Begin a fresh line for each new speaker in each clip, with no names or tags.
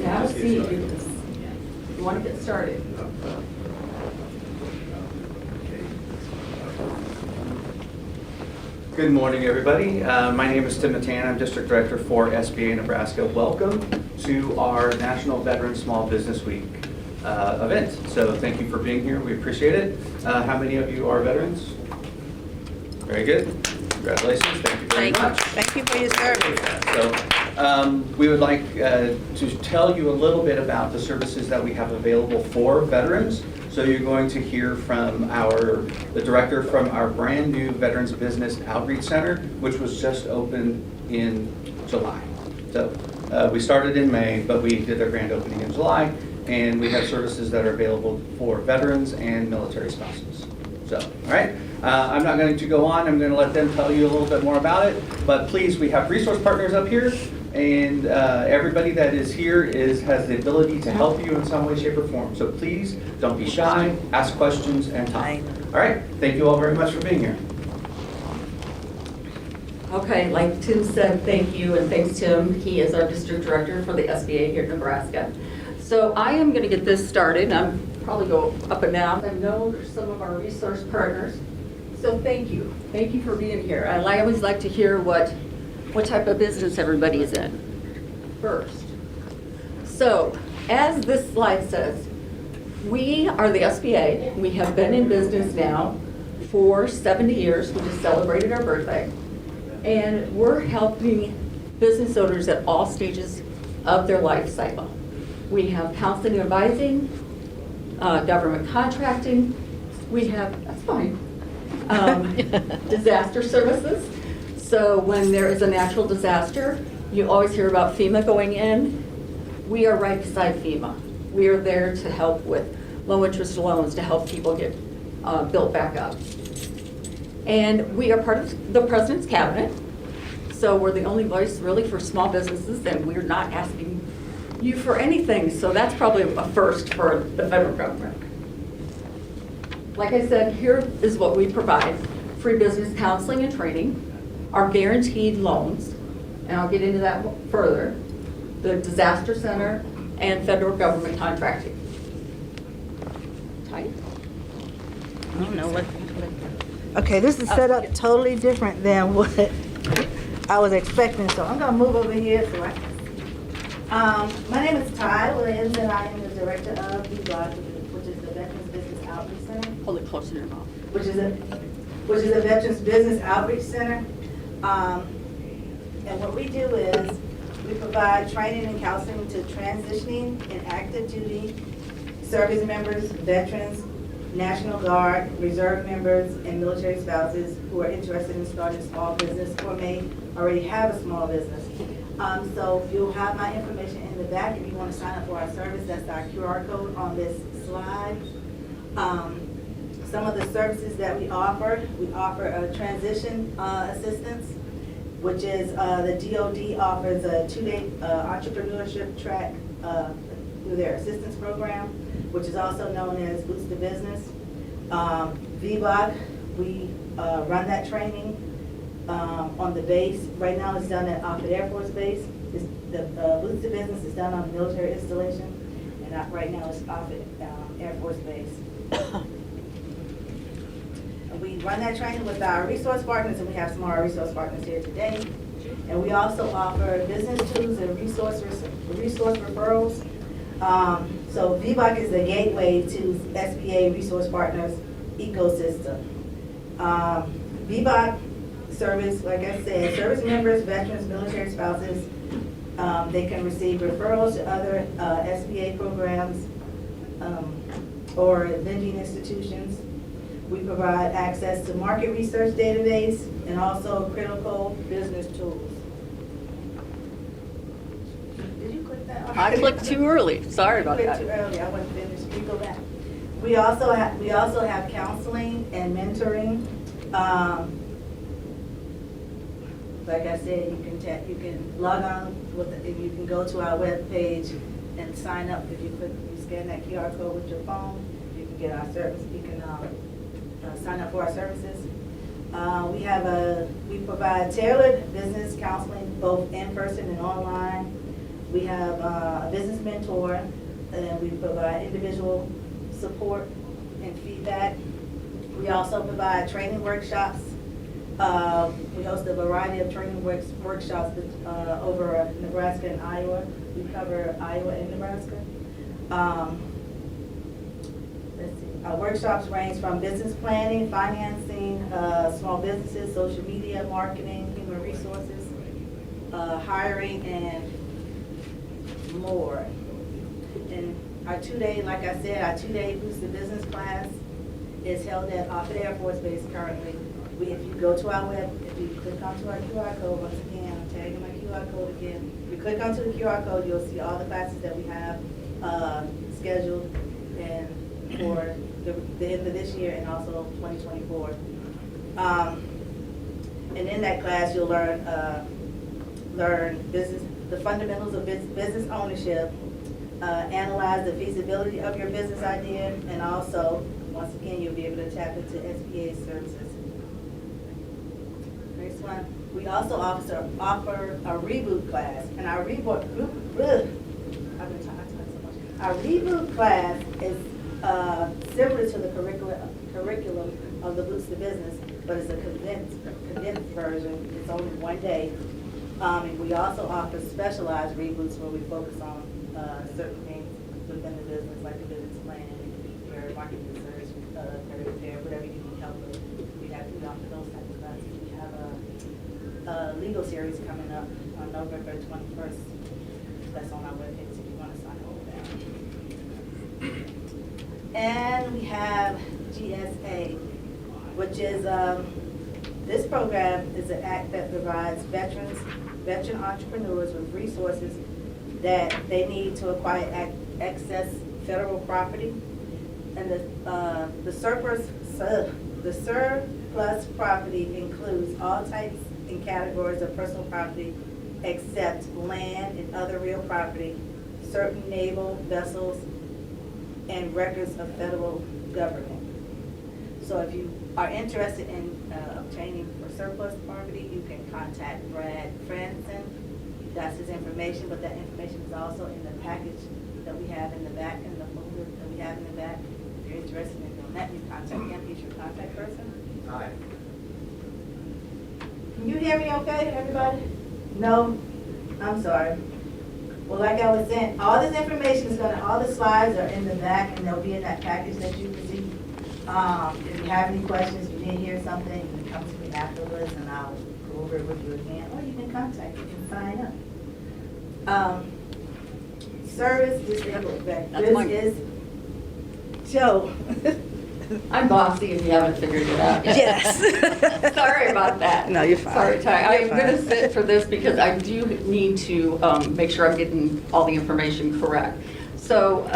have a seat because you want to get started.
Good morning, everybody. My name is Tim Matan. I'm District Director for SBA Nebraska. Welcome to our National Veterans Small Business Week event. So thank you for being here. We appreciate it. How many of you are veterans? Very good. Congratulations. Thank you very much.
Thank you for your service.
So we would like to tell you a little bit about the services that we have available for veterans. So you're going to hear from the director from our brand new Veterans Business Outreach Center, which was just opened in July. So we started in May, but we did our grand opening in July, and we have services that are available for veterans and military spouses. So, all right, I'm not going to go on. I'm going to let them tell you a little bit more about it, but please, we have resource partners up here, and everybody that is here has the ability to help you in some way, shape, or form. So please don't be shy, ask questions, and talk. All right, thank you all very much for being here.
Okay, like Tim said, thank you, and thanks Tim. He is our district director for the SBA here in Nebraska. So I am going to get this started. I'm probably go up and down. I know there's some of our resource partners. So thank you. Thank you for being here. I always like to hear what type of business everybody is in first. So as this slide says, we are the SBA. We have been in business now for 70 years. We just celebrated our birthday. And we're helping business owners at all stages of their life cycle. We have counseling and advising, government contracting. We have, that's fine, disaster services. So when there is a natural disaster, you always hear about FEMA going in. We are right beside FEMA. We are there to help with low interest loans to help people get built back up. And we are part of the President's Cabinet. So we're the only voice really for small businesses, and we're not asking you for anything. So that's probably a first for the federal government. Like I said, here is what we provide: free business counseling and training, our guaranteed loans, and I'll get into that further, the disaster center, and federal government contracting. Tight?
I don't know what.
Okay, this is set up totally different than what I was expecting, so I'm gonna move over here so I can. My name is Ty Williams, and I am the director of VBOC, which is the Veterans Business Outreach Center.
Hold it closer to your mouth.
Which is a Veterans Business Outreach Center. And what we do is we provide training and counseling to transitioning and active duty service members, veterans, National Guard, reserve members, and military spouses who are interested in starting a small business or may already have a small business. So you'll have my information in the back if you want to sign up for our service. That's our QR code on this slide. Some of the services that we offer a transition assistance, which is the DOD offers a 2-day entrepreneurship track through their assistance program, which is also known as Boost the Business. VBOC, we run that training on the base. Right now it's done at Offutt Air Force Base. The Boost the Business is done on military installation, and right now it's Offutt Air Force Base. We run that training with our resource partners, and we have some of our resource partners here today. And we also offer business tools and resource referrals. So VBOC is the gateway to SBA Resource Partners ecosystem. VBOC service, like I said, service members, veterans, military spouses, they can receive referrals to other SBA programs or lending institutions. We provide access to market research database and also critical business tools. Did you click that?
I clicked too early. Sorry about that.
Too early. I wasn't finished. You go back. We also have counseling and mentoring. Like I said, you can log on you can go to our web page and sign up. If you scan that QR code with your phone, you can get our service. You can sign up for our services. We provide tailored business counseling both in person and online. We have a business mentor, and we provide individual support and feedback. We also provide training workshops. We host a variety of training workshops over Nebraska and Iowa. We cover Iowa and Nebraska. Let's see. Our workshops range from business planning, financing, small businesses, social media, marketing, human resources, hiring, and more. And our two-day, like I said, our two-day Boost the Business class is held at Offutt Air Force Base currently. If you go to our if you click onto our QR code, once again, I'm tagging my QR code again. If you click onto the QR code, you'll see all the classes that we have scheduled and for the end of this year and also 2024. And in that class, you'll learn the fundamentals of business ownership, analyze the feasibility of your business idea, and also, once again, you'll be able to tap into SBA services. Next one, we also offer a reboot class, and our reboot class is similar to the curriculum of the Boost the Business, but it's a condensed version. It's only one day. And we also offer specialized reboots where we focus on certain things within the business, like the business plan, your market research, credit repair, whatever you need help with. We offer those types of classes. We have a legal series coming up on November 21st. That's on our webpage if you want to sign over there. And we have GSA, which is this program is an act that provides veteran entrepreneurs with resources that they need to acquire excess federal property. And the surplus property includes all types and categories of personal property except land and other real property, certain naval vessels, and records of federal government. So if you are interested in obtaining for surplus property, you can contact Brad Franson. That's his information, but that information is also in the package that we have in the back, in the folder that we have in the back. If you're interested in doing that, you contact him. He's your contact person.
Hi.
Can you hear me okay, everybody? No? I'm sorry. Well, like I was saying, all this information is all the slides are in the back, and they'll be in that package that you received. If you have any questions, you didn't hear something, you can come to me afterwards, and I'll go over it with you again, or you can contact me and sign up. Service disabled veterans. This is Joe.
I'm bossy if you haven't figured it out yet.
Yes.
Sorry about that.
No, you're fine.
Sorry, Ty. I'm
You're
going to
fine.
sit for this because I do need to make sure I'm getting all the information correct. So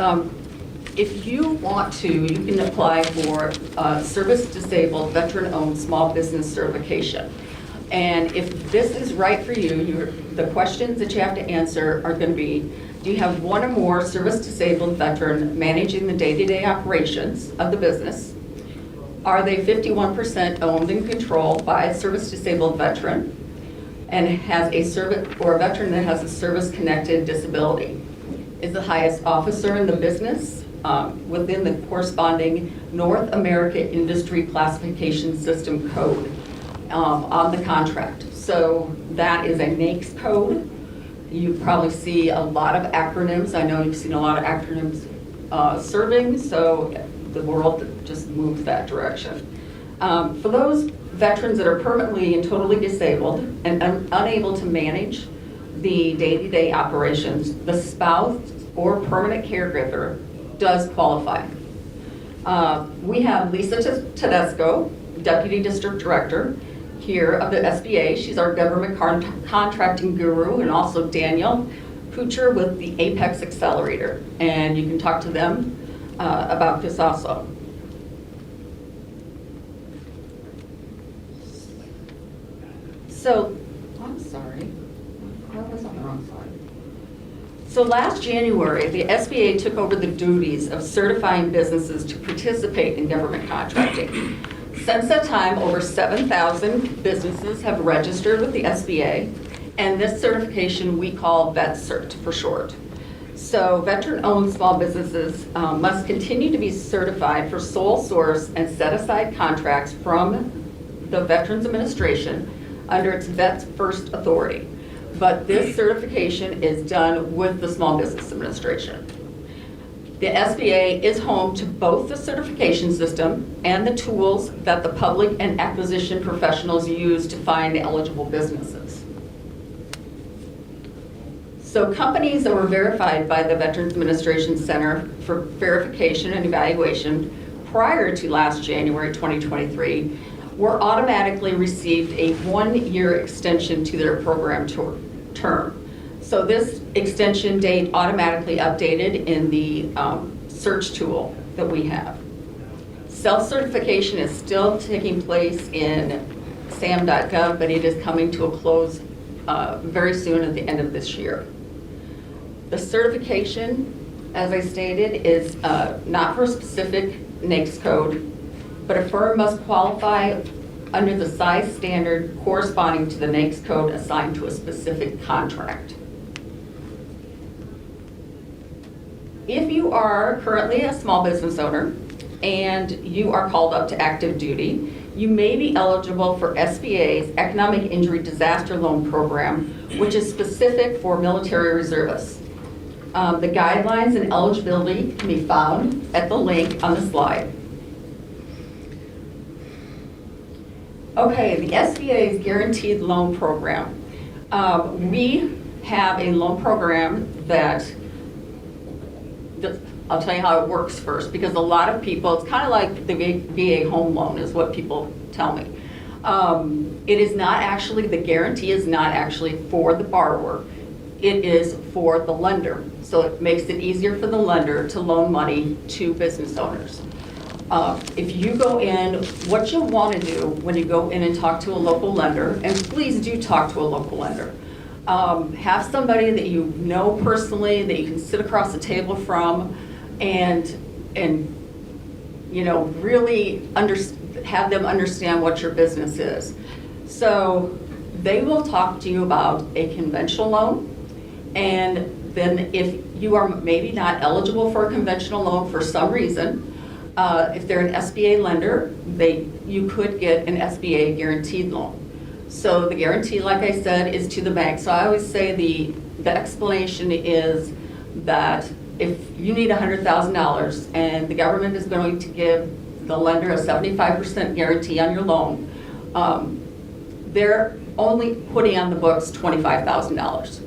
if you want to, you can apply for service disabled veteran-owned small business certification. And if this is right for you, the questions that you have to answer are going to be, do you have one or more service-disabled veteran managing the day-to-day operations of the business? Are they 51% owned and controlled by a service-disabled veteran and has a veteran that has a service-connected disability? Is the highest officer in the business within the corresponding North America Industry Classification System code on the contract? So that is a NAICS code. You probably see a lot of acronyms. I know you've seen a lot of acronyms serving, so the world just moves that direction. For those veterans that are permanently and totally disabled and unable to manage the day-to-day operations, the spouse or permanent caregiver does qualify. We have Lisa Tedesco, Deputy District Director here of the SBA. She's our government contracting guru, and also Daniel Poocher with the Apex Accelerator. And you can talk to them about this also. So, I'm sorry, that was on the wrong slide. So last January, the SBA took over the duties of certifying businesses to participate in government contracting. Since that time, over 7,000 businesses have registered with the SBA, And this certification we call VetCert for short. So veteran-owned small businesses must continue to be certified for sole source and set-aside contracts from the Veterans Administration under its Vet First authority. But this certification is done with the Small Business Administration. The SBA is home to both the certification system and the tools that the public and acquisition professionals use to find eligible businesses. So companies that were verified by the Veterans Administration Center for Verification and Evaluation prior to last January 2023 were automatically received a 1-year extension to their program term. So this extension date automatically updated in the search tool that we have. Self-certification is still taking place in sam.gov, but it is coming to a close very soon at the end of this year. The certification, as I stated, is not for a specific NAICS code, but a firm must qualify under the size standard corresponding to the NAICS code assigned to a specific contract. If you are currently a small business owner and you are called up to active duty, you may be eligible for SBA's Economic Injury Disaster Loan Program, which is specific for military reservists. The guidelines and eligibility can be found at the link on the slide. Okay, the SBA's Guaranteed Loan Program. We have a loan program that I'll tell you how it works first, because a lot of people, it's kind of like the VA home loan is what people tell me. It is not actually, the guarantee is not actually for the borrower. It is for the lender. So it makes it easier for the lender to loan money to business owners. If you go in, what you'll want to do when you go in and talk to a local lender, and please do talk to a local lender, have somebody that you know personally, that you can sit across the table from, and you know, really have them understand what your business is. So they will talk to you about a conventional loan, and then if you are maybe not eligible for a conventional loan for some reason, if they're an SBA lender, you could get an SBA guaranteed loan. So the guarantee, like I said, is to the bank. So I always say the explanation is that if you need $100,000 and the government is going to give the lender a 75% guarantee on your loan, they're only putting on the books $25,000.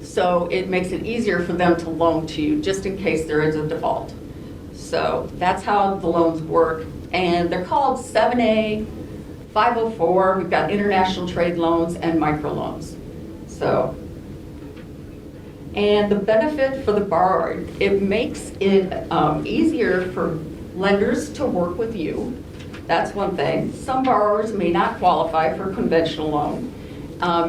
So it makes it easier for them to loan to you just in case there is a default. So that's how the loans work. And they're called 7A, 504, we've got international trade loans and microloans. So, and the benefit for the borrower, it makes it easier for lenders to work with you. That's one thing. Some borrowers may not qualify for a conventional loan.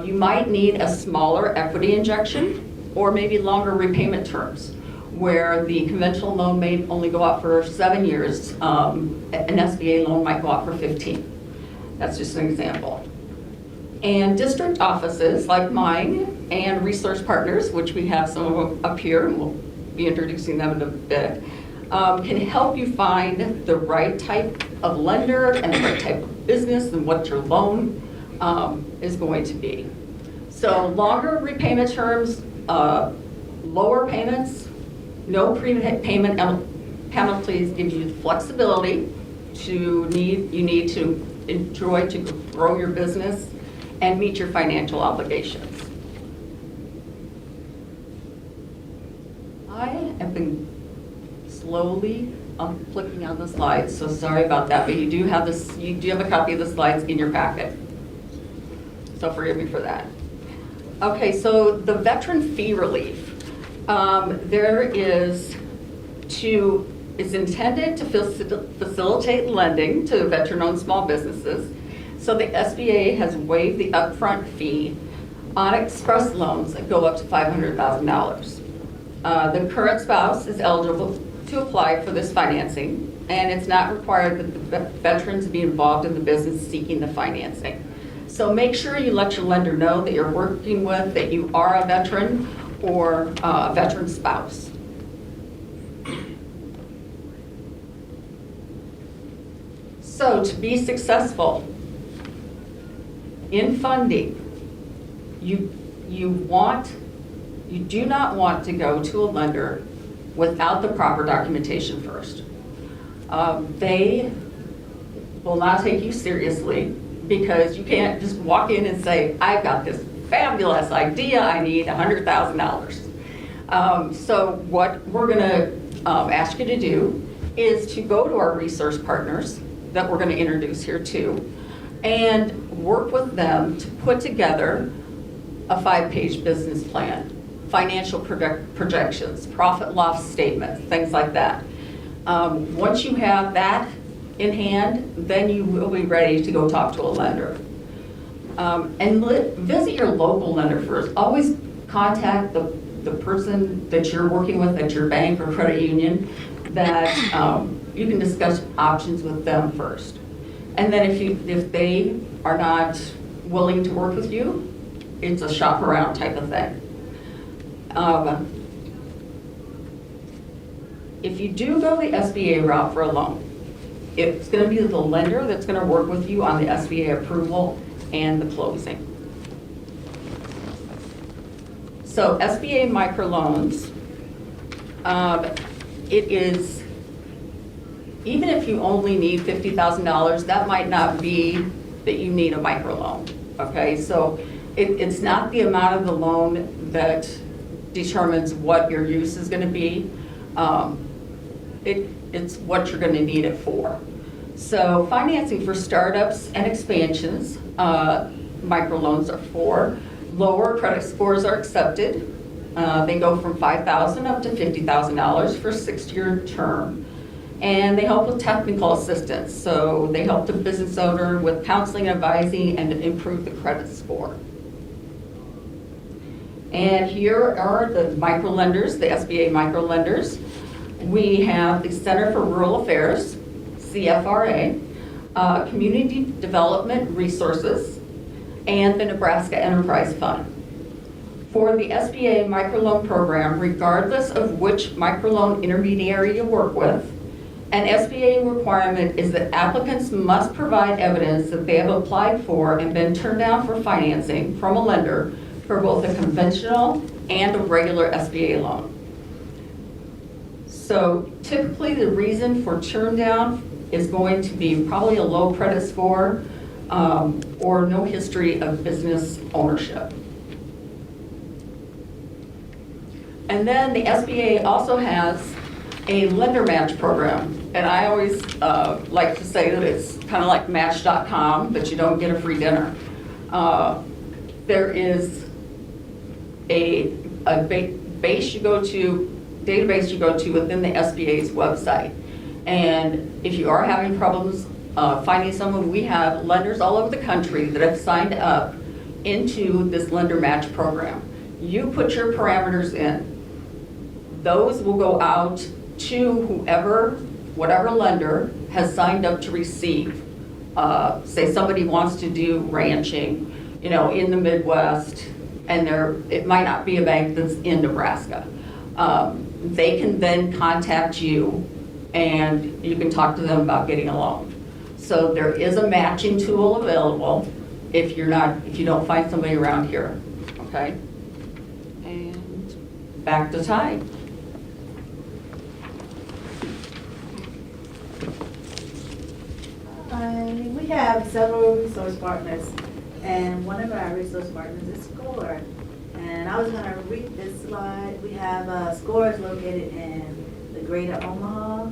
You might need a smaller equity injection or maybe longer repayment terms, where the conventional loan may only go out for 7 years. An SBA loan might go out for 15. That's just an example. And district offices like mine and Resource Partners, which we have some of them up here, and we'll be introducing them in a bit, can help you find the right type of lender and the right type of business and what your loan is going to be. So longer repayment terms, lower payments, no prepayment penalties give you the flexibility you need to enjoy to grow your business and meet your financial obligations. I have been slowly clicking on the slides, so sorry about that, but you do have a copy of the slides in your packet. So forgive me for that. Okay, so the veteran fee relief. It's intended to facilitate lending to veteran-owned small businesses. So the SBA has waived the upfront fee on express loans that go up to $500,000. The current spouse is eligible to apply for this financing, and it's not required that the veterans be involved in the business seeking the financing. So make sure you let your lender know that you're working with, that you are a veteran or a veteran spouse. So to be successful in funding, you do not want to go to a lender without the proper documentation first. They will not take you seriously because you can't just walk in and say, I've got this fabulous idea, I need $100,000. So what we're gonna ask you to do is to go to our resource partners that we're gonna introduce here too, and work with them to put together a 5-page business plan, financial projections, profit loss statements, things like that. Once you have that in hand, then you will be ready to go talk to a lender. And visit your local lender first. Always contact the person that you're working with at your bank or credit union that you can discuss options with them first. And then if they are not willing to work with you, it's a shop around type of thing. If you do go the SBA route for a loan, it's going to be the lender that's going to work with you on the SBA approval and the closing. So SBA microloans, it is, even if you only need $50,000, that might not be that you need a microloan, okay? So it's not the amount of the loan that determines what your use is going to be. It's what you're going to need it for. So financing for startups and expansions, microloans are for. Lower credit scores are accepted. They go from $5,000 up to $50,000 for a 6-year term. And they help with technical assistance. So they help the business owner with counseling, advising, and improve the credit score. And here are the microlenders, the SBA microlenders. We have the Center for Rural Affairs, CFRA, Community Development Resources, and the Nebraska Enterprise Fund. For the SBA microloan program, regardless of which microloan intermediary you work with, an SBA requirement is that applicants must provide evidence that they have applied for and been turned down for financing from a lender for both a conventional and a regular SBA loan. So typically the reason for turn down is going to be probably a low credit score or no history of business ownership. And then the SBA also has a lender match program. And I always like to say that it's kind of like Match.com, but you don't get a free dinner. There is a database you go to within the SBA's website. And if you are having problems finding someone, we have lenders all over the country that have signed up into this lender match program. You put your parameters in. Those will go out to whatever lender has signed up to receive. Say somebody wants to do ranching, in the Midwest, and it might not be a bank that's in Nebraska. They can then contact you and you can talk to them about getting a loan. So there is a matching tool available if you don't find somebody around here, okay? And back to Ty.
We have several resource partners, and one of our resource partners is SCORE. And I was going to read this slide. We have SCORE is located in the greater Omaha,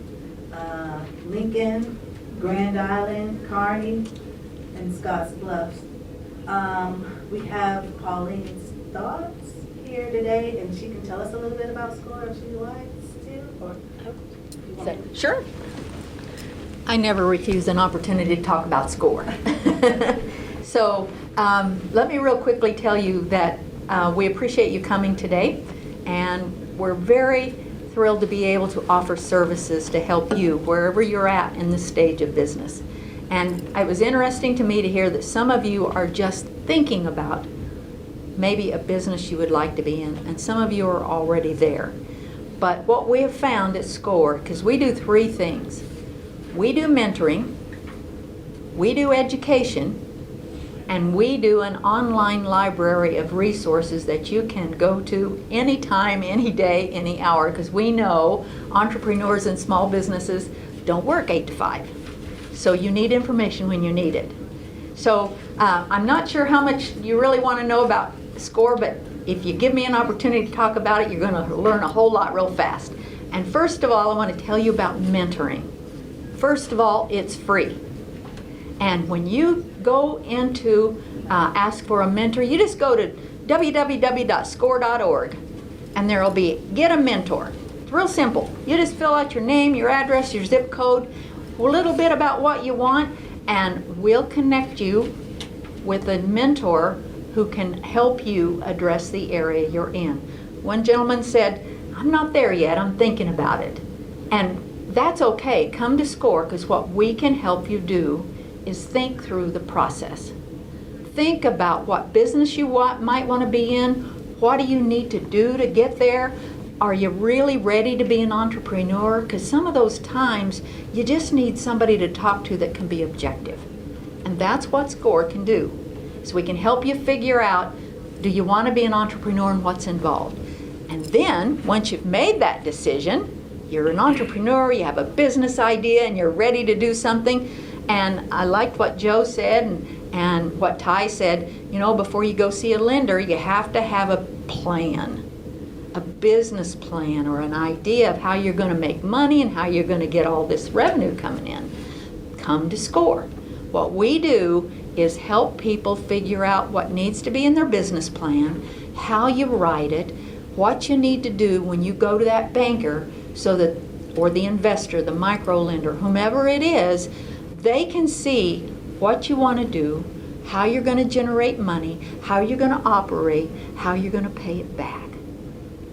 Lincoln, Grand Island, Kearney, and Scotts Bluffs. We have Pauline Stotts here today, and she can tell us a little bit about SCORE if she likes to. Or you want to?
Sure. I never refuse an opportunity to talk about SCORE. So let me real quickly tell you that we appreciate you coming today, and we're very thrilled to be able to offer services to help you wherever you're at in this stage of business. And it was interesting to me to hear that some of you are just thinking about maybe a business you would like to be in, and some of you are already there. But what we have found at SCORE, because we do three things. We do mentoring, we do education, and we do an online library of resources that you can go to anytime, any day, any hour, because we know entrepreneurs and small businesses don't work 8 to 5. So you need information when you need it. So I'm not sure how much you really want to know about SCORE, but if you give me an opportunity to talk about it, you're going to learn a whole lot real fast. And first of all, I want to tell you about mentoring. First of all, it's free. And when you go into ask for a mentor, you just go to www.score.org, and there will be Get a Mentor. It's real simple. You just fill out your name, your address, your zip code, a little bit about what you want, and we'll connect you with a mentor who can help you address the area you're in. One gentleman said, I'm not there yet, I'm thinking about it. And that's okay. Come to SCORE, because what we can help you do is think through the process. Think about what business you might want to be in. What do you need to do to get there? Are you really ready to be an entrepreneur? Because some of those times you just need somebody to talk to that can be objective. And that's what SCORE can do. So we can help you figure out, do you want to be an entrepreneur and what's involved? And then once you've made that decision, you're an entrepreneur, you have a business idea, and you're ready to do something. And I liked what Joe said and what Ty said, before you go see a lender, you have to have a plan, a business plan or an idea of how you're going to make money and how you're going to get all this revenue coming in. Come to SCORE. What we do is help people figure out what needs to be in their business plan, how you write it, what you need to do when you go to that banker so that, or the investor, the micro lender, whomever it is, they can see what you want to do, how you're going to generate money, how you're going to operate, how you're going to pay it back,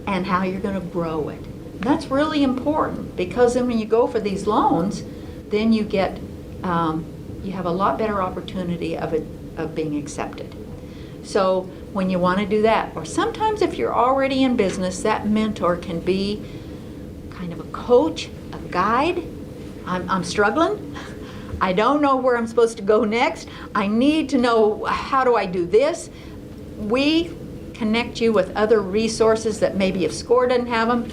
and how you're going to grow it. That's really important, because then when you go for these loans, then you get, you have a lot better opportunity of being accepted. So when you want to do that, or sometimes if you're already in business, that mentor can be kind of a coach, a guide. I'm struggling. I don't know where I'm supposed to go next. I need to know, how do I do this? We connect you with other resources that maybe if SCORE doesn't have them,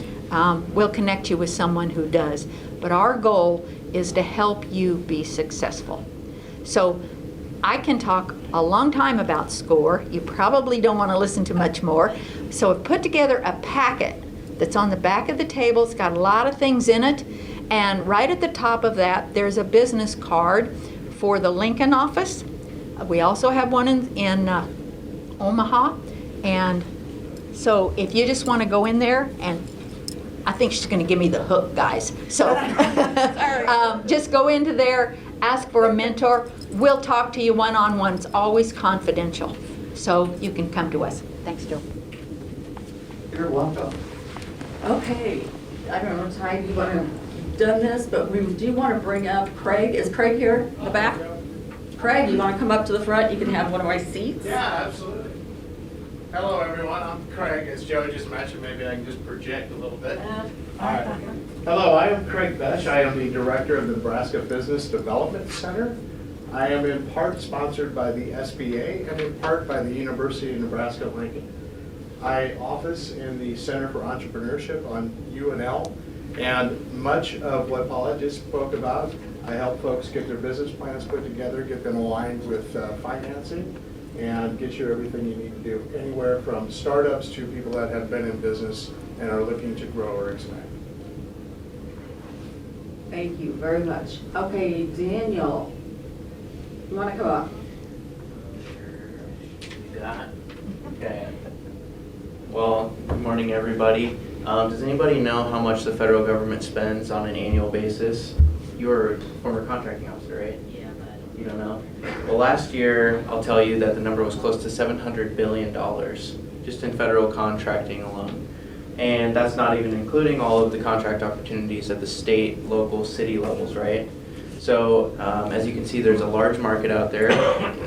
we'll connect you with someone who does. But our goal is to help you be successful. So I can talk a long time about SCORE. You probably don't want to listen to much more. So I've put together a packet that's on the back of the table. It's got a lot of things in it. And right at the top of that, there's a business card for the Lincoln office. We also have one in Omaha. And so if you just want to go in there, and I think she's going to give me the hook, guys. So just go into there, ask for a mentor. We'll talk to you one-on-one. It's always confidential. So you can come to us. Thanks, Joe.
You're welcome.
Okay, I don't know, Ty, do you want to done this, but we do want to bring up Craig. Is Craig here in the back? Craig, you want to come up to the front? You can have one of my seats.
Yeah, absolutely. Hello, everyone. I'm Craig. As Joe just mentioned, maybe I can just project a little bit. All right. Hello, I am Craig Besh. I am the director of the Nebraska Business Development Center. I am in part sponsored by the SBA and in part by the University of Nebraska-Lincoln. I office in the Center for Entrepreneurship on UNL, and much of what Paula just spoke about, I help folks get their business plans put together, get them aligned with financing, and get you everything you need to do, anywhere from startups to people that have been in business and are looking to grow or expand.
Thank you very much. Okay, Daniel, you want to come up?
Yeah. Okay. Well, good morning, everybody. Does anybody know how much the federal government spends on an annual basis? You're a former contracting officer, right?
Yeah, but I don't.
You don't know? Well, last year, I'll tell you that the number was close to $700 billion just in federal contracting alone. And that's not even including all of the contract opportunities at the state, local, city levels, right? So as you can see, there's a large market out there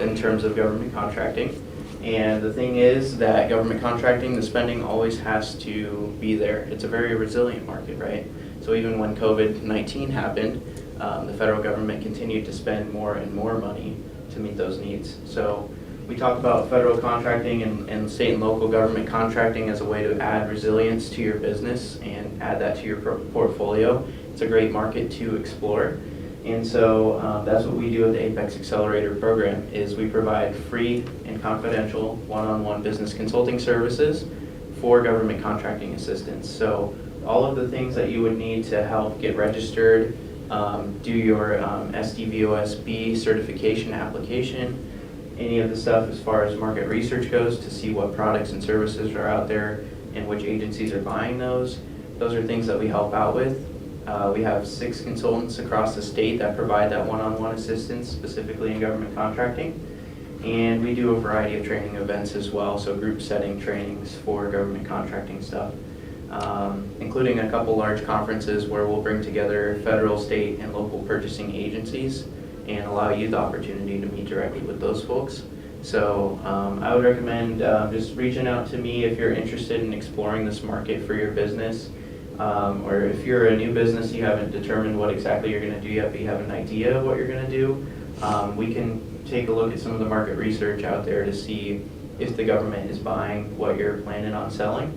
in terms of government contracting. And the thing is that government contracting, the spending always has to be there. It's a very resilient market, right? So even when COVID-19 happened, the federal government continued to spend more and more money to meet those needs. So we talk about federal contracting and state and local government contracting as a way to add resilience to your business and add that to your portfolio. It's a great market to explore. And so that's what we do at the Apex Accelerator program is we provide free and confidential one-on-one business consulting services for government contracting assistance. So all of the things that you would need to help get registered, do your SDVOSB certification application, any of the stuff as far as market research goes to see what products and services are out there and which agencies are buying those. Those are things that we help out with. We have 6 consultants across the state that provide that one-on-one assistance specifically in government contracting. And we do a variety of training events as well, so group setting trainings for government contracting stuff, including a couple large conferences where we'll bring together federal, state, and local purchasing agencies and allow you the opportunity to meet directly with those folks. So I would recommend just reaching out to me if you're interested in exploring this market for your business. Or if you're a new business, you haven't determined what exactly you're going to do yet, but you have an idea of what you're going to do, we can take a look at some of the market research out there to see if the government is buying what you're planning on selling.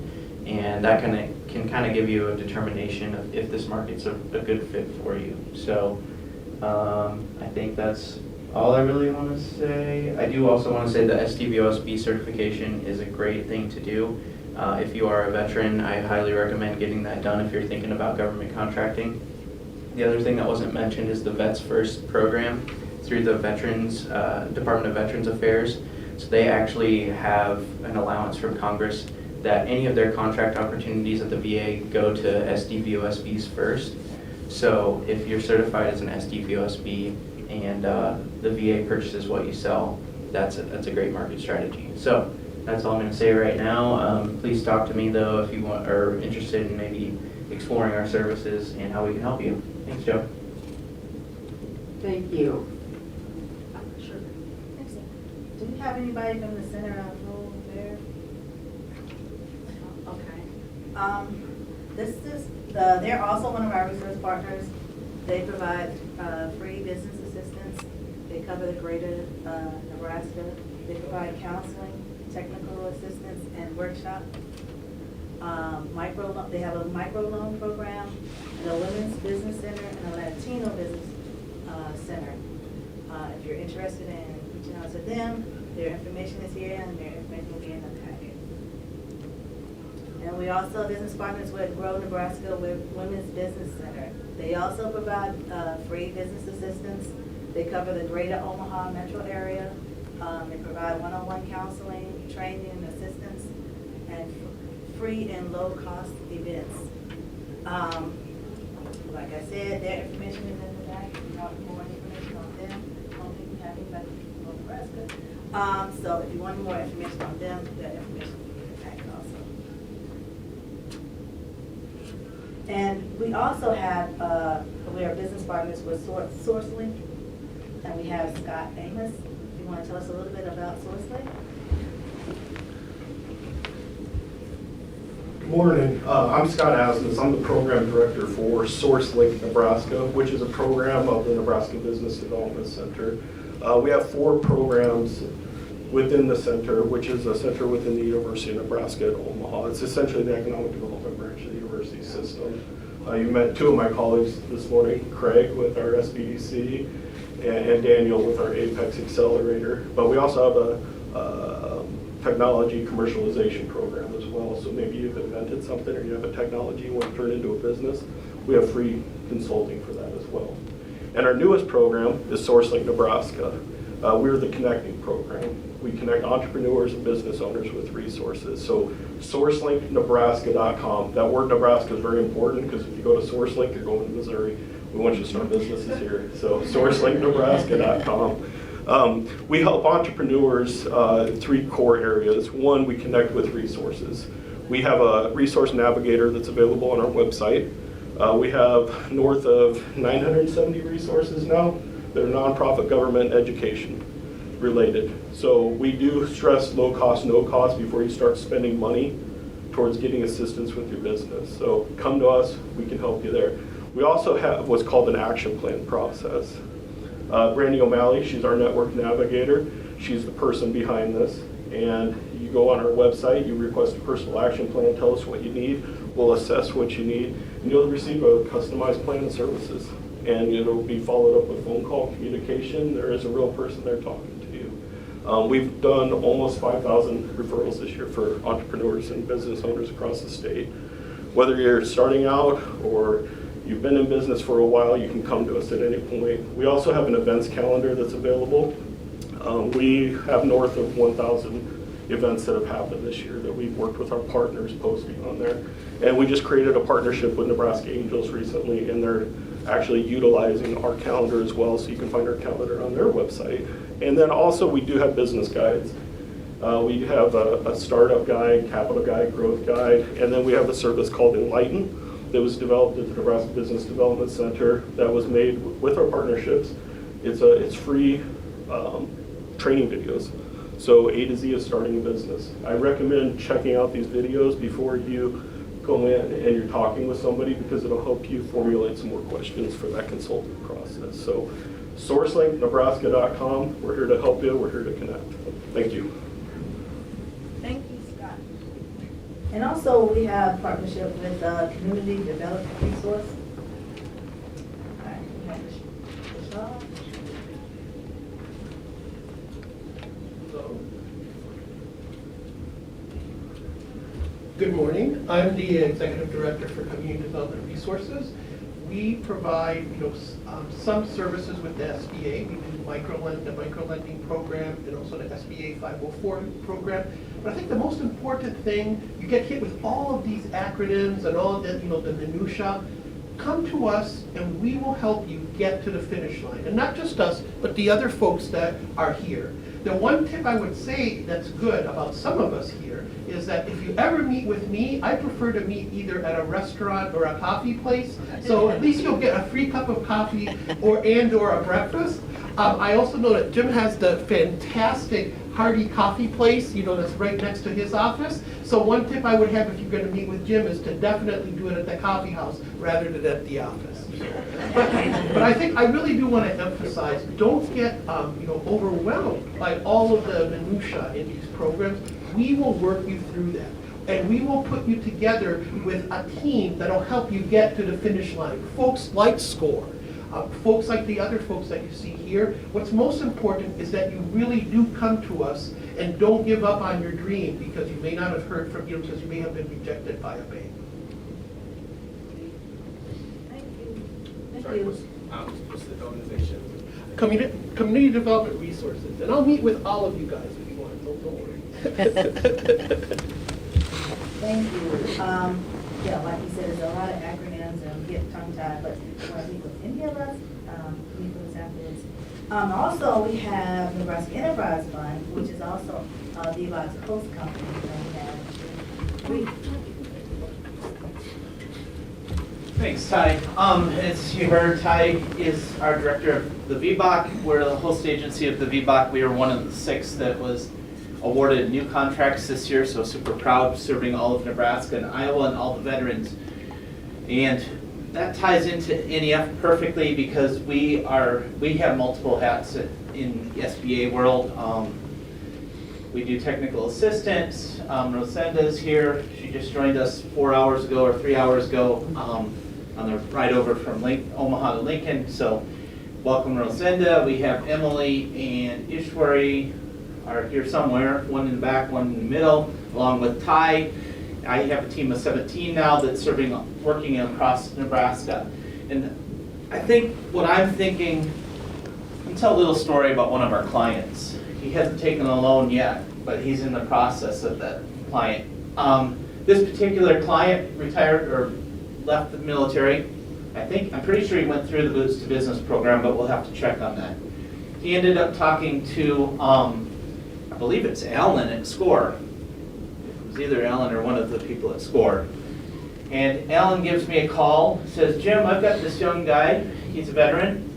And that can kind of give you a determination of if this market's a good fit for you. So I think that's all I really want to say. I do also want to say the SDVOSB certification is a great thing to do. If you are a veteran, I highly recommend getting that done if you're thinking about government contracting. The other thing that wasn't mentioned is the Vets First program through the Veterans Department of Veterans Affairs. So they actually have an allowance from Congress that any of their contract opportunities at the VA go to SDVOSBs first. So if you're certified as an SDVOSB and the VA purchases what you sell, that's a great market strategy. So that's all I'm going to say right now. Please talk to me though if you are interested in maybe exploring our services and how we can help you. Thanks, Joe.
Thank you.
Sure. Do we have anybody from the center of Rule there? Okay. They're also one of our resource partners. They provide free business assistance. They cover the greater Nebraska. They provide counseling, technical assistance, and workshop. They have a microloan program, and a women's business center, and a Latino business center. If you're interested in reaching out to them, their information is here, and their information will be in the packet. And we also business partners with Grow Nebraska with Women's Business Center. They also provide free business assistance. They cover the greater Omaha metro area. They provide one-on-one counseling, training, and assistance, and free and low-cost events. Like I said, their information is in the back. If you want more information on them, I don't think we have anybody from Nebraska. So if you want more information on them, their information will be in the back also. And we also have, we are business partners with SourceLink, and we have Scott Amos. You want to tell us a little bit about SourceLink?
Good morning. I'm Scott Asmus. I'm the program director for SourceLink Nebraska, which is a program of the Nebraska Business Development Center. We have 4 programs within the center, which is a center within the University of Nebraska at Omaha. It's essentially the economic development branch of the university system. You met 2 of my colleagues this morning, Craig with our SBDC and Daniel with our Apex Accelerator. But we also have a technology commercialization program as well. So maybe you've invented something or you have a technology you want to turn into a business. We have free consulting for that as well. And our newest program is SourceLink Nebraska. We're the connecting program. We connect entrepreneurs and business owners with resources. So SourceLinkNebraska.com. That word Nebraska is very important because if you go to SourceLink, you're going to Missouri. We want you to start businesses here. So SourceLinkNebraska.com. We help entrepreneurs 3 core areas. 1, we connect with resources. We have a resource navigator that's available on our website. We have north of 970 resources now that are nonprofit, government, education related. So we do stress low cost, no cost before you start spending money towards getting assistance with your business. So come to us, we can help you there. We also have what's called an action plan process. Brandy O'Malley, she's our network navigator. She's the person behind this. And you go on our website, you request a personal action plan, tell us what you need, we'll assess what you need, and you'll receive a customized plan of services. And it'll be followed up with phone call communication. There is a real person there talking to you. We've done almost 5,000 referrals this year for entrepreneurs and business owners across the state. Whether you're starting out or you've been in business for a while, you can come to us at any point. We also have an events calendar that's available. We have north of 1,000 events that have happened this year that we've worked with our partners posting on there. And we just created a partnership with Nebraska Angels recently, and they're actually utilizing our calendar as well, so you can find our calendar on their website. And then also we do have business guides. We have a startup guide, capital guide, growth guide, and then we have a service called Enlighten that was developed at the Nebraska Business Development Center that was made with our partnerships. It's free training videos. So A to Z of starting a business. I recommend checking out these videos before you go in and you're talking with somebody, because it'll help you formulate some more questions for that consulting process. So sourcelinknebraska.com, we're here to help you, we're here to connect. Thank you.
Thank you, Scott. And also, we have partnership with Community Development Resource. All right, we have Michelle.
Good morning. I'm the Executive Director for Community Development Resources. We provide, some services with the SBA. We do the micro-lending program and also the SBA 504 program. But I think the most important thing, you get hit with all of these acronyms and all of the, the minutia. Come to us and we will help you get to the finish line. And not just us, but the other folks that are here. The one tip I would say that's good about some of us here is that if you ever meet with me, I prefer to meet either at a restaurant or a coffee place. So at least you'll get a free cup of coffee or a breakfast. I also know that Jim has the fantastic Hardy Coffee place, that's right next to his office. So one tip I would have if you're going to meet with Jim is to definitely do it at the coffee house rather than at the office. But I think I really do want to emphasize, don't get overwhelmed by all of the minutia in these programs. We will work you through that. And we will put you together with a team that'll help you get to the finish line. Folks like SCORE, folks like the other folks that you see here. What's most important is that you really do come to us and don't give up on your dream, because you may not have heard from because you may have been rejected by a bank.
Thank you. Thank
Sorry,
you.
what's the organization? Community Development Resources. And I'll meet with all of you guys if you want. Don't worry.
Thank you. Yeah, like you said, there's a lot of acronyms and we get tongue-tied, but when we meet with any of us, meet with us afterwards. Also, we have Nebraska Enterprise Fund, which is also VBOT's host company. And we have
Thanks, Ty. As you heard, Ty is our director of the VBOC. We're the host agency of the VBOC. We are one of the 6 that was awarded new contracts this year, so super proud serving all of Nebraska and Iowa and all the veterans. And that ties into NEF perfectly, because we have multiple hats in the SBA world. We do technical assistance. Rosenda's here. She just joined us 4 hours ago or 3 hours ago on the ride over from Omaha to Lincoln. So welcome, Rosenda. We have Emily and Ishwari are here somewhere, one in the back, one in the middle, along with Ty. I have a team of 17 now that's working across Nebraska. And I think what I'm thinking, I'll tell a little story about one of our clients. He hasn't taken a loan yet, but he's in the process of that client. This particular client retired or left the military. I'm pretty sure he went through the Boots to Business program, but we'll have to check on that. He ended up talking to, I believe it's Alan at SCORE. It was either Alan or one of the people at SCORE. And Alan gives me a call, says, Jim, I've got this young guy, he's a veteran.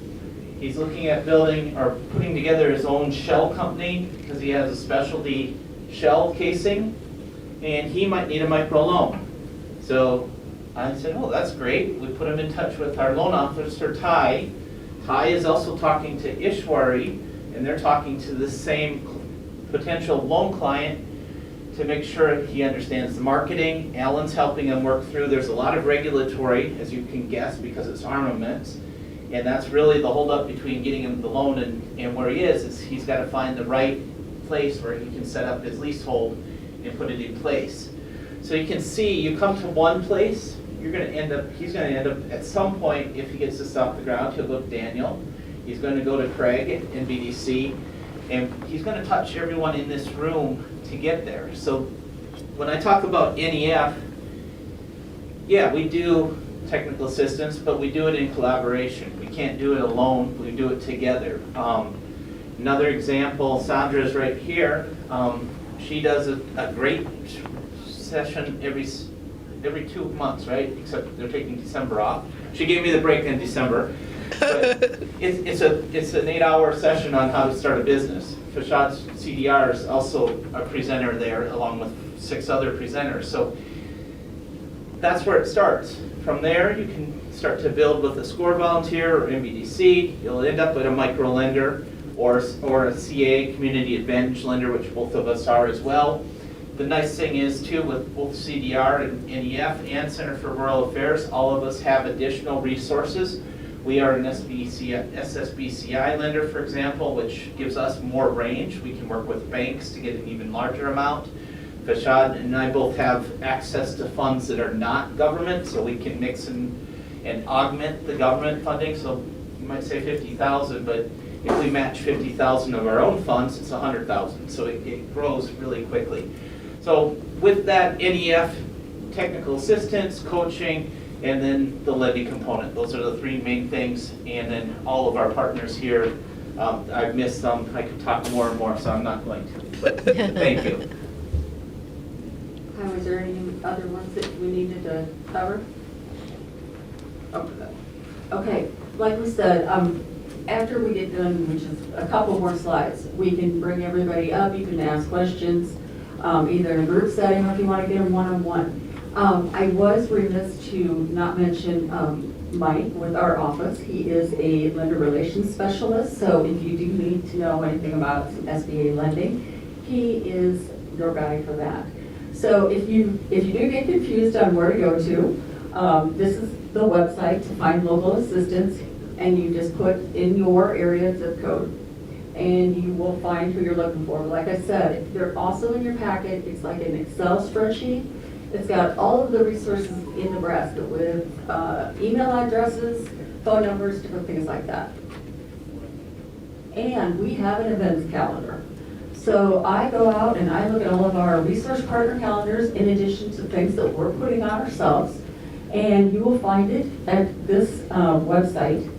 He's looking at building or putting together his own shell company because he has a specialty shell casing, and he might need a microloan. So I said, oh, that's great. We put him in touch with our loan officer, Ty. Ty is also talking to Ishwari, and they're talking to the same potential loan client to make sure he understands the marketing. Alan's helping him work through. There's a lot of regulatory, as you can guess, because it's armaments. And that's really the holdup between getting him the loan and where he is he's got to find the right place where he can set up his leasehold and put it in place. So you can see, you come to one place, he's going to end up, at some point, if he gets this off the ground, he'll go to Daniel. He's going to go to Craig in BDC, and he's going to touch everyone in this room to get there. So when I talk about NEF, yeah, we do technical assistance, but we do it in collaboration. We can't do it alone, we do it together. Another example, Sandra's right here. She does a great session every 2 months, right? Except they're taking December off. She gave me the break in December. But it's an 8-hour session on how to start a business. Fashad's CDR is also a presenter there, along with 6 other presenters. So that's where it starts. From there, you can start to build with a SCORE volunteer or MBDC. You'll end up with a micro lender or a CA, Community Advantage Lender, which both of us are as well. The nice thing is, too, with both CDR and NEF and Center for Rural Affairs, all of us have additional resources. We are an SSBCI lender, for example, which gives us more range. We can work with banks to get an even larger amount. Fashad and I both have access to funds that are not government, so we can mix and augment the government funding. So you might say 50,000, but if we match 50,000 of our own funds, it's 100,000. So it grows really quickly. So with that, NEF, technical assistance, coaching, and then the lending component. Those are the 3 main things. And then all of our partners here, I've missed some. I could talk more and more, so I'm not going to. But thank you.
Was there any other ones that we needed to cover? Okay, like we said, after we get done, which is a couple more slides, we can bring everybody up, you can ask questions, either in a group setting or if you want to get them one-on-one. I was remiss to not mention Mike with our office. He is a lender relations specialist, so if you do need to know anything about SBA lending, he is your guy for that. So if you do get confused on where to go to, this is the website to find local assistance, and you just put in your area zip code, and you will find who you're looking for. Like I said, they're also in your packet. It's like an Excel spreadsheet. It's got all of the resources in Nebraska with email addresses, phone numbers, different things like that. And we have an events calendar. So I go out and I look at all of our resource partner calendars in addition to things that we're putting out ourselves. And you will find it at this website.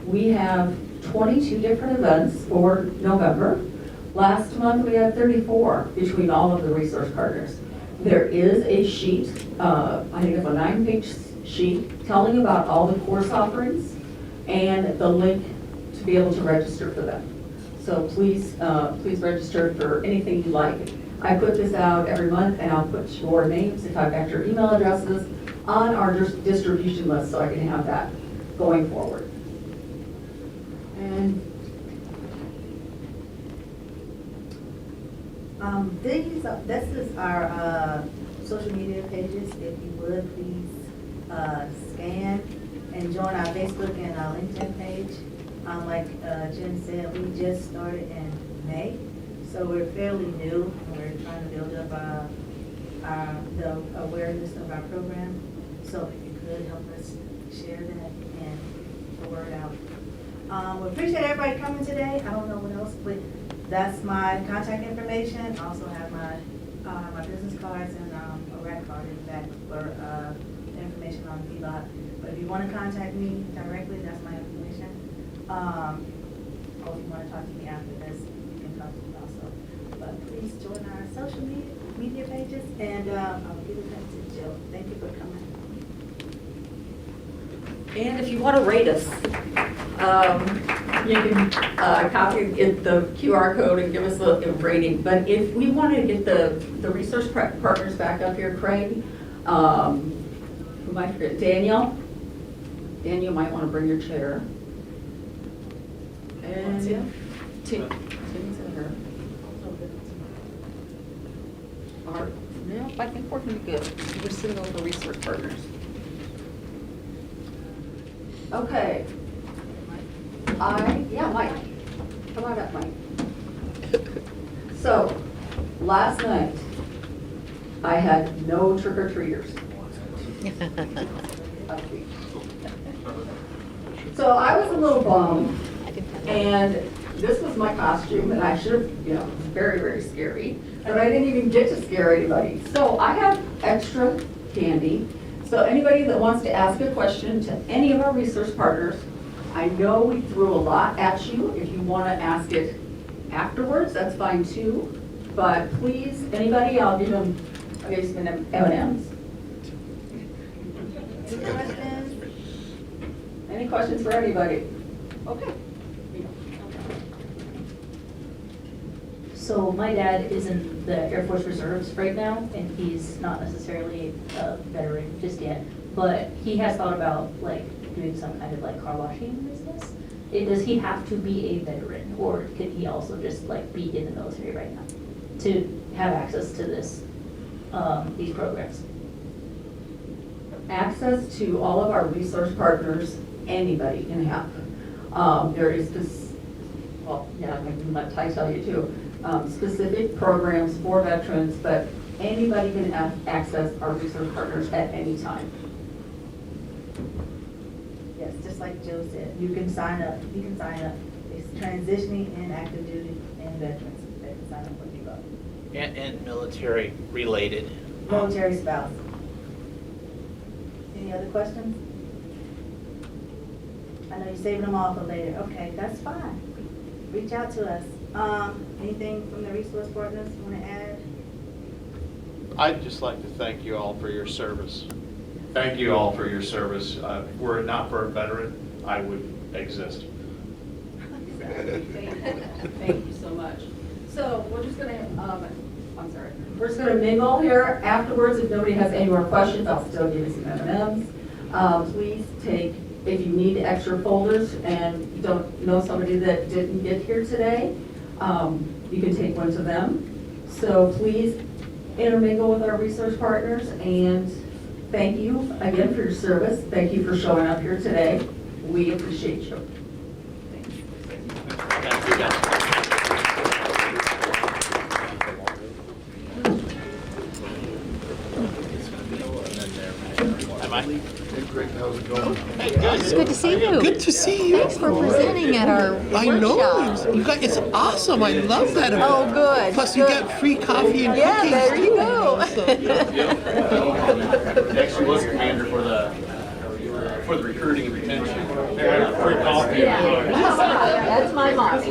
We have 22 different events for November. Last month we had 34 between all of the resource partners. There is a sheet, I think it's a 9-page sheet telling about all the course offerings and the link to be able to register for them. So please register for anything you like. I put this out every month, and I'll put your names, if I've got your email addresses, on our distribution list so I can have that going forward. And
this is our social media pages. If you would, please scan and join our Facebook and our LinkedIn page. Like Jim said, we just started in May, so we're fairly new, and we're trying to build up the awareness of our program. So if you could help us share that and get the word out. We appreciate everybody coming today. I don't know what else, but that's my contact information. I also have my business cards and a rat card in fact for information on VBOT. But if you want to contact me directly, that's my information. Or if you want to talk to me after this, you can talk to me also. But please join our social media pages, and I'll give it back to Jill. Thank you for coming.
And if you want to rate us, you can copy the QR code and give us a rating. But if we want to get the research partners back up here, Craig, who might forget, Daniel might want to bring your chair. And Tim's in here. No, I think we're going to be good. We're sitting over research partners. Okay. Mike. Come on up, Mike. So, last night, I had no trick-or-treaters. So I was a little bummed, and this was my costume, and I should have, it was very, very scary, but I didn't even get to scare anybody. So I have extra candy. So anybody that wants to ask a question to any of our resource partners, I know we threw a lot at you. If you want to ask it afterwards, that's fine too. But please, anybody, I'll give some M&Ms. Any questions for anybody? Okay.
So my dad is in the Air Force Reserves right now, and he's not necessarily a veteran just yet, but he has thought about like doing some kind of like car washing business. Does he have to be a veteran, or could he also just like be in the military right now to have access to this, these programs?
Access to all of our resource partners, anybody can have. There is this, I'm let Ty tell you too, specific programs for veterans, but anybody can access our resource partners at any time.
Yes, just like Joe said, you can sign up. It's transitioning and active duty and veterans that can sign up when you go.
And military related.
Military spouse. Any other questions? I know you're saving them all for later. Okay, that's fine. Reach out to us. Anything from the resource partners you want to add?
I'd just like to thank you all for your service. Thank you all for your service. Were it not for a veteran, I would exist.
Thank you so much. So we're just gonna, we're just gonna mingle here. Afterwards, if nobody has any more questions, I'll still give you some M&Ms. Please take, if you need extra folders and you don't know somebody that didn't get here today, you can take one to them. So please intermingle with our research partners, and thank you again for your service. Thank you for showing up here today. We appreciate you.
It's good to see you.
Good to see you.
Thanks for presenting at our
I know.
workshop.
You guys, it's awesome. I love that.
Oh, good.
Plus, you
good.
got free coffee and
Yeah,
cookies.
there you go.
Actually was commander for the recruiting and retention. Free coffee.
That's my mom.